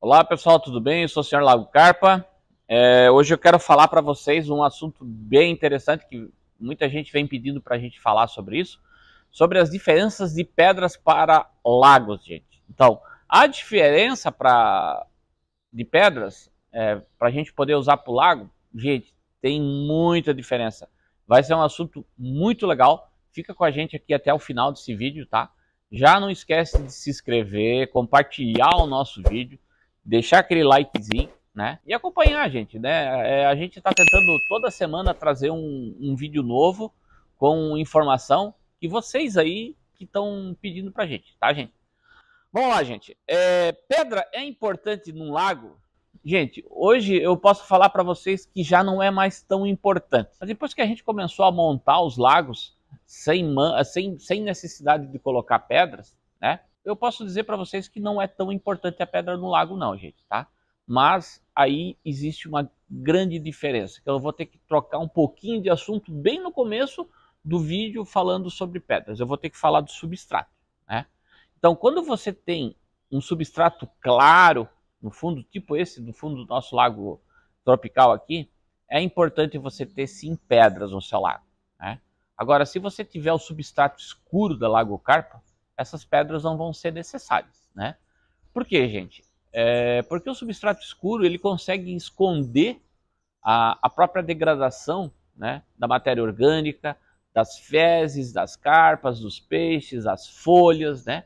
Olá pessoal, tudo bem? Eu sou o Sr. Lago Carpa. Hoje eu quero falar para vocês um assunto bem interessante que muita gente vem pedindo para a gente falar sobre isso, sobre as diferenças de pedras para lagos, gente. Então, a diferença de pedras para a gente poder usar para o lago, gente, tem muita diferença. Vai ser um assunto muito legal. Fica com a gente aqui até o final desse vídeo, tá? Já não esquece de se inscrever, compartilhar o nosso vídeo, deixar aquele likezinho, né? E acompanhar a gente, né? A gente está tentando toda semana trazer um vídeo novo com informação que vocês aí que estão pedindo pra gente, tá, gente? Vamos lá, gente. Pedra é importante num lago? Gente, hoje eu posso falar para vocês que já não é mais tão importante. Mas depois que a gente começou a montar os lagos sem necessidade de colocar pedras, né? Eu posso dizer para vocês que não é tão importante a pedra no lago não, gente, tá? Mas aí existe uma grande diferença, que eu vou ter que trocar um pouquinho de assunto bem no começo do vídeo falando sobre pedras. Eu vou ter que falar do substrato, né? Então, quando você tem um substrato claro no fundo, tipo esse do fundo do nosso lago tropical aqui, é importante você ter sim pedras no seu lago, né? Agora, se você tiver o substrato escuro da Lago Carpa, essas pedras não vão ser necessárias, né? Por quê, gente? Porque o substrato escuro ele consegue esconder a própria degradação, né, da matéria orgânica, das fezes, das carpas, dos peixes, das folhas, né?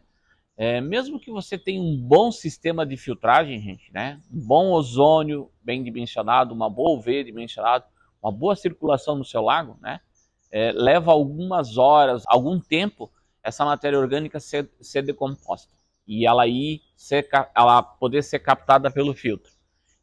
Mesmo que você tenha um bom sistema de filtragem, gente, né? Um bom ozônio bem dimensionado, uma boa UV dimensionada, uma boa circulação no seu lago, né? Leva algumas horas, algum tempo, essa matéria orgânica ser decomposta e ela poder ser captada pelo filtro.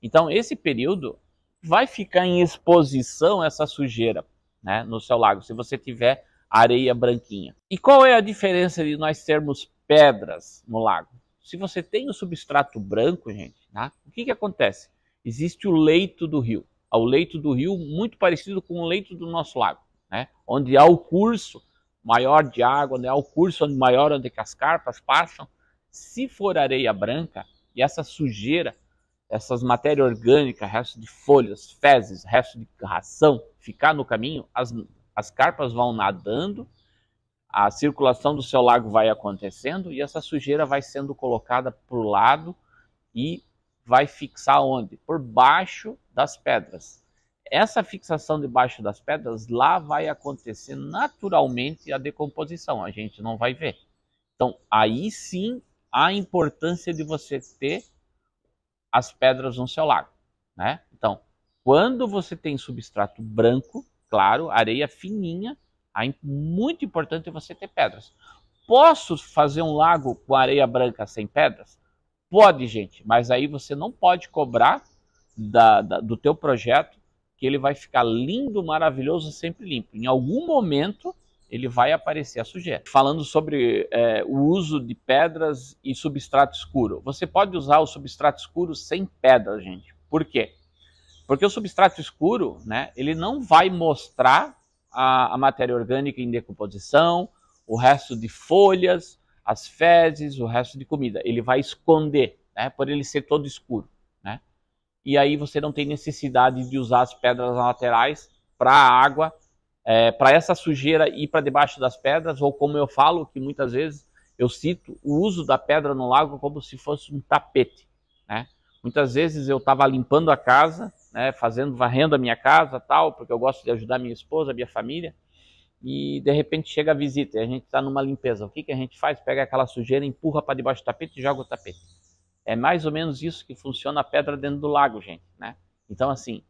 Então, esse período vai ficar em exposição essa sujeira, né, no seu lago, se você tiver areia branquinha. E qual é a diferença de nós termos pedras no lago? Se você tem o substrato branco, gente, né, o que acontece? Existe o leito do rio. O leito do rio muito parecido com o leito do nosso lago, né, onde há o curso maior de água, né, o curso maior onde as carpas passam. Se for areia branca e essa sujeira, essas matérias orgânicas, resto de folhas, fezes, resto de ração, ficar no caminho, as carpas vão nadando, a circulação do seu lago vai acontecendo e essa sujeira vai sendo colocada por lado e vai fixar onde? Por baixo das pedras. Essa fixação debaixo das pedras, lá vai acontecer naturalmente a decomposição, a gente não vai ver. Então, aí sim, a importância de você ter as pedras no seu lago, né? Então, quando você tem substrato branco, claro, areia fininha, é muito importante você ter pedras. Posso fazer um lago com areia branca sem pedras? Pode, gente, mas aí você não pode cobrar do teu projeto que ele vai ficar lindo, maravilhoso, sempre limpo. Em algum momento ele vai aparecer a sujeira. Falando sobre o uso de pedras e substrato escuro. Você pode usar o substrato escuro sem pedras, gente. Por quê? Porque o substrato escuro, né, ele não vai mostrar a matéria orgânica em decomposição, o resto de folhas, as fezes, o resto de comida. Ele vai esconder, né, por ele ser todo escuro, né? E aí você não tem necessidade de usar as pedras laterais para a água, para essa sujeira ir para debaixo das pedras, ou como eu falo, que muitas vezes eu cito o uso da pedra no lago como se fosse um tapete, né? Muitas vezes eu estava limpando a casa, né, varrendo a minha casa, tal, porque eu gosto de ajudar minha esposa, minha família, e de repente chega a visita e a gente está numa limpeza. O que a gente faz? Pega aquela sujeira, empurra para debaixo do tapete e joga o tapete. É mais ou menos isso que funciona a pedra dentro do lago, gente, né? Então, assim,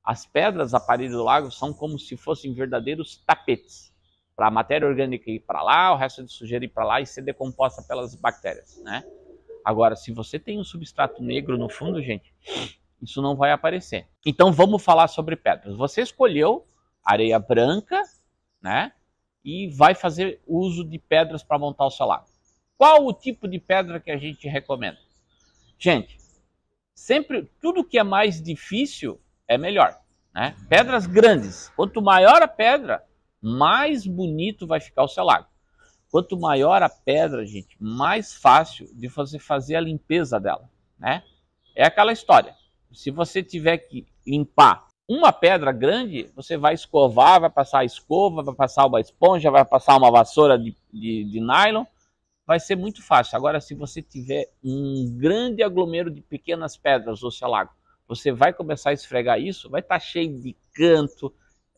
as pedras à parede do lago são como se fossem verdadeiros tapetes para a matéria orgânica ir para lá, o resto de sujeira ir para lá e ser decomposta pelas bactérias, né? Agora, se você tem um substrato negro no fundo, gente, isso não vai aparecer. Então, vamos falar sobre pedras. Você escolheu areia branca, né? E vai fazer uso de pedras para montar o seu lago. Qual o tipo de pedra que a gente recomenda? Gente, sempre tudo que é mais difícil é melhor, né? Pedras grandes. Quanto maior a pedra, mais bonito vai ficar o seu lago. Quanto maior a pedra, gente, mais fácil de você fazer a limpeza dela, né? É aquela história. Se você tiver que limpar uma pedra grande, você vai escovar, vai passar a escova, vai passar uma esponja, vai passar uma vassoura de nylon, vai ser muito fácil. Agora, se você tiver um grande aglomero de pequenas pedras no seu lago, você vai começar a esfregar isso, vai estar cheio de canto,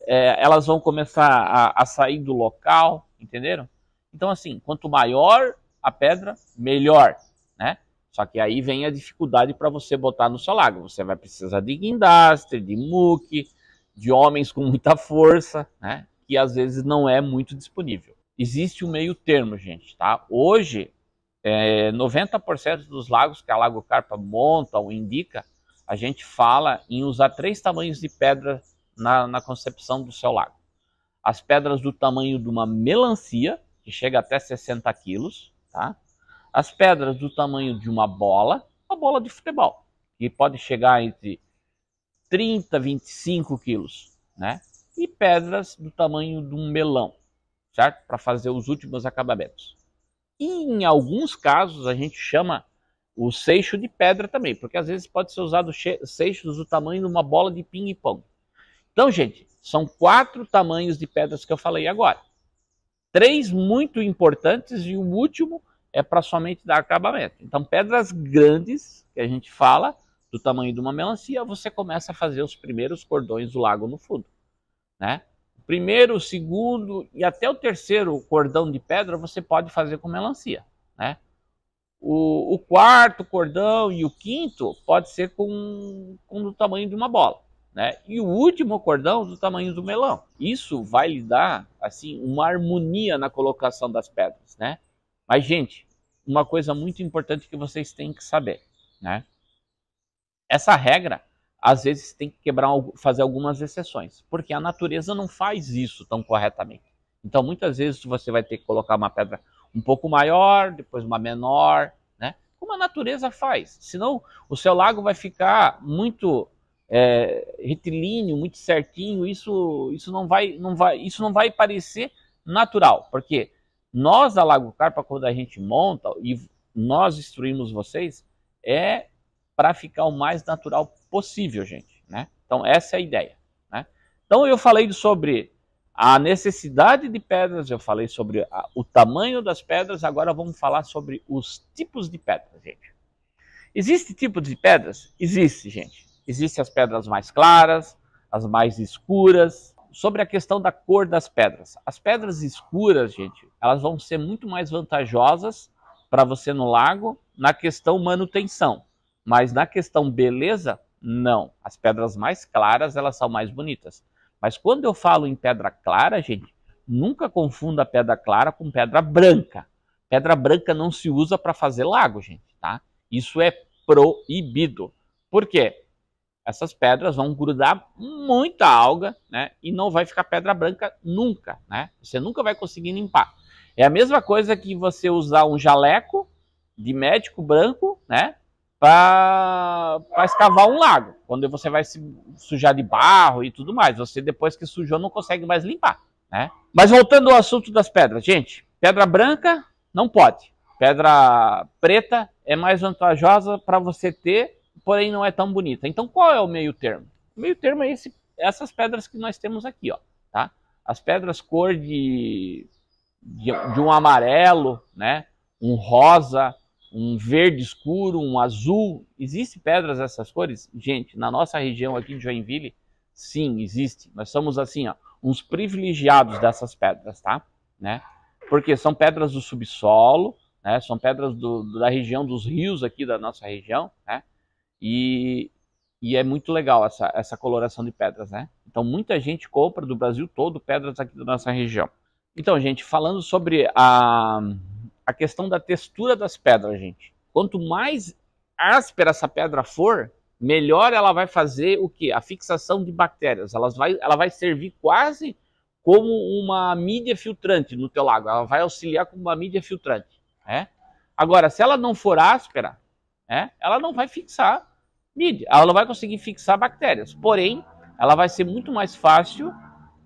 elas vão começar a sair do local, entenderam? Então, assim, quanto maior a pedra, melhor, né? Só que aí vem a dificuldade para você botar no seu lago. Você vai precisar de guindastre, de muque, de homens com muita força, né? Que às vezes não é muito disponível. Existe um meio termo, gente, tá? Hoje, 90% dos lagos que a Lago Carpa monta ou indica, a gente fala em usar 3 tamanhos de pedra na concepção do seu lago. As pedras do tamanho de uma melancia, que chega até 60 quilos, tá? As pedras do tamanho de uma bola de futebol, que pode chegar entre 30 e 25 quilos, né? E pedras do tamanho de um melão, certo? Para fazer os últimos acabamentos. E em alguns casos a gente chama o seixo de pedra também, porque às vezes pode ser usado seixos do tamanho de uma bola de ping-pong. Então, gente, são 4 tamanhos de pedras que eu falei agora. 3 muito importantes e o último é para somente dar acabamento. Então, pedras grandes, que a gente fala, do tamanho de uma melancia, você começa a fazer os primeiros cordões do lago no fundo, né? O primeiro, o segundo e até o terceiro cordão de pedra você pode fazer com melancia, né? O quarto cordão e o quinto pode ser com do tamanho de uma bola, né? E o último cordão do tamanho do melão. Isso vai lhe dar, assim, uma harmonia na colocação das pedras, né? Mas, gente, uma coisa muito importante que vocês têm que saber, né? Essa regra, às vezes, tem que fazer algumas exceções, porque a natureza não faz isso tão corretamente. Então, muitas vezes, você vai ter que colocar uma pedra um pouco maior, depois uma menor, né? Como a natureza faz. Senão, o seu lago vai ficar muito retilíneo, muito certinho. Isso não vai parecer natural, porque nós da Lago Carpa, quando a gente monta e nós instruímos vocês, para ficar o mais natural possível, gente, né? Então essa é a ideia, né? Então eu falei sobre a necessidade de pedras, eu falei sobre o tamanho das pedras, agora vamos falar sobre os tipos de pedras, gente. Existe tipo de pedras? Existe, gente. Existem as pedras mais claras, as mais escuras. Sobre a questão da cor das pedras. As pedras escuras, gente, elas vão ser muito mais vantajosas para você no lago na questão manutenção. Mas na questão beleza, não. As pedras mais claras, elas são mais bonitas. Mas quando eu falo em pedra clara, gente, nunca confunda pedra clara com pedra branca. Pedra branca não se usa para fazer lago, gente, tá? Isso é proibido. Por quê? Essas pedras vão grudar muita alga, né? E não vai ficar pedra branca nunca, né? Você nunca vai conseguir limpar. É a mesma coisa que você usar um jaleco de médico branco, né? Para escavar um lago. Quando você vai se sujar de barro e tudo mais. Você, depois que sujou, não consegue mais limpar, né? Mas voltando ao assunto das pedras, gente. Pedra branca não pode. Pedra preta é mais vantajosa para você ter, porém não é tão bonita. Então qual é o meio termo? O meio termo é essas pedras que nós temos aqui, ó, tá? As pedras cor de um amarelo, né? Um rosa, um verde escuro, um azul. Existem pedras dessas cores? Gente, na nossa região aqui de Joinville, sim, existe. Nós somos assim, ó, uns privilegiados dessas pedras, tá? Né? Porque são pedras do subsolo, né? São pedras da região dos rios aqui da nossa região, né? E é muito legal essa coloração de pedras, né? Então muita gente compra do Brasil todo pedras aqui da nossa região. Então, gente, falando sobre a questão da textura das pedras, gente. Quanto mais áspera essa pedra for, melhor ela vai fazer o quê? A fixação de bactérias. Ela vai servir quase como uma mídia filtrante no teu lago. Ela vai auxiliar como uma mídia filtrante, né? Agora, se ela não for áspera, né, ela não vai fixar mídia. Ela não vai conseguir fixar bactérias. Porém, ela vai ser muito mais fácil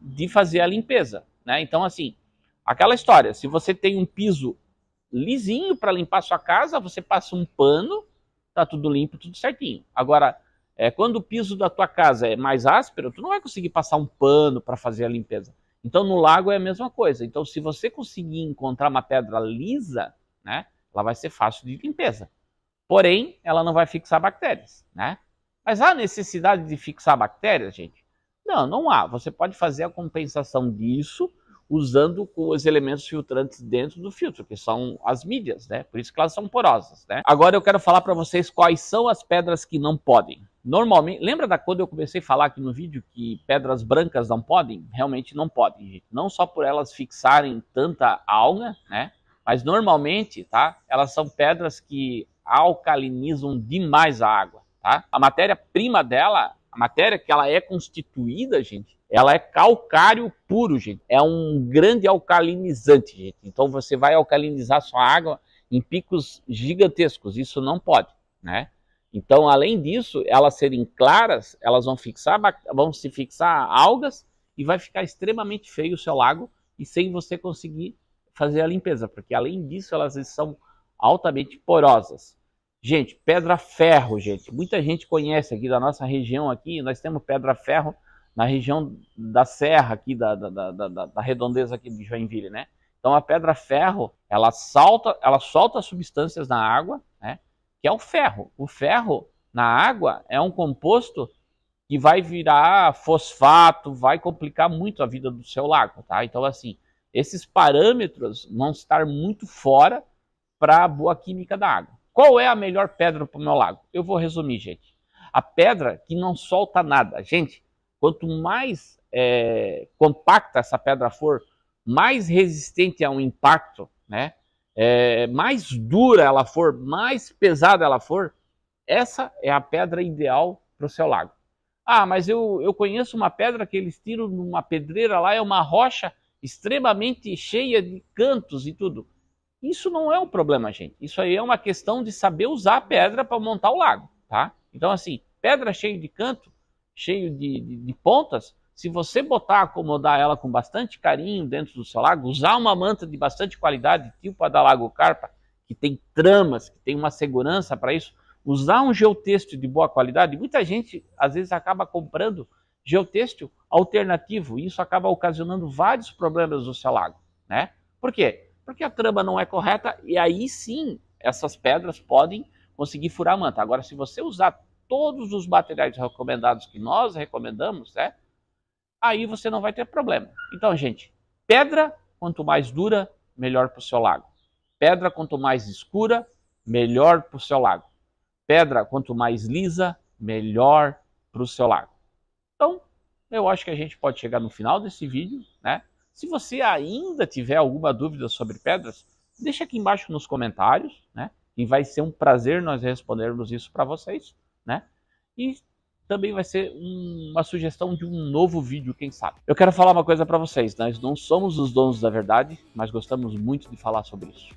de fazer a limpeza, né? Então, assim, aquela história. Se você tem um piso lisinho para limpar sua casa, você passa um pano, tá tudo limpo, tudo certinho. Agora, quando o piso da tua casa é mais áspero, tu não vai conseguir passar um pano para fazer a limpeza. Então no lago é a mesma coisa. Então se você conseguir encontrar uma pedra lisa, né, ela vai ser fácil de limpeza. Porém, ela não vai fixar bactérias, né? Mas há necessidade de fixar bactérias, gente? Não, não há. Você pode fazer a compensação disso usando os elementos filtrantes dentro do filtro, que são as mídias, né? Por isso que elas são porosas, né? Agora eu quero falar para vocês quais são as pedras que não podem. Normalmente, lembra quando eu comecei a falar aqui no vídeo que pedras brancas não podem? Realmente não podem, gente. Não só por elas fixarem tanta alga, né? Mas normalmente, tá? Elas são pedras que alcalinizam demais a água, tá? A matéria-prima dela, a matéria que ela é constituída, gente, ela é calcário puro, gente. É um grande alcalinizante, gente. Então você vai alcalinizar sua água em picos gigantescos. Isso não pode, né? Então, além disso, elas serem claras, elas vão se fixar algas e vai ficar extremamente feio o seu lago e sem você conseguir fazer a limpeza, porque além disso elas são altamente porosas. Gente, pedra-ferro, gente. Muita gente conhece aqui da nossa região aqui, nós temos pedra-ferro na região da serra aqui, da redondeza aqui de Joinville, né? Então a pedra-ferro, ela solta substâncias na água, né? Que é o ferro. O ferro na água é um composto que vai virar fosfato, vai complicar muito a vida do seu lago, tá? Então assim, esses parâmetros vão estar muito fora para a boa química da água. Qual é a melhor pedra para o meu lago? Eu vou resumir, gente. A pedra que não solta nada. Gente, quanto mais compacta essa pedra for, mais resistente ao impacto, né? Mais dura ela for, mais pesada ela for, essa é a pedra ideal para o seu lago. Ah, mas eu conheço uma pedra que eles tiram numa pedreira lá, é uma rocha extremamente cheia de cantos e tudo. Isso não é um problema, gente. Isso aí é uma questão de saber usar a pedra para montar o lago, tá? Então, assim, pedra cheia de canto, cheio de pontas, se você acomodar ela com bastante carinho dentro do seu lago, usar uma manta de bastante qualidade, tipo a da Lago Carpa, que tem tramas, que tem uma segurança para isso, usar um geotêxtil de boa qualidade, muita gente às vezes acaba comprando geotêxtil alternativo, e isso acaba ocasionando vários problemas no seu lago, né? Por quê? Porque a trama não é correta e aí sim essas pedras podem conseguir furar a manta. Agora, se você usar todos os materiais recomendados que nós recomendamos, né, aí você não vai ter problema. Então, gente, pedra quanto mais dura, melhor para o seu lago. Pedra quanto mais escura, melhor para o seu lago. Pedra quanto mais lisa, melhor para o seu lago. Então, eu acho que a gente pode chegar no final desse vídeo, né? Se você ainda tiver alguma dúvida sobre pedras, deixa aqui embaixo nos comentários, né? E vai ser um prazer nós respondermos isso para vocês, né? E também vai ser uma sugestão de um novo vídeo, quem sabe. Eu quero falar uma coisa para vocês, nós não somos os donos da verdade, mas gostamos muito de falar sobre isso.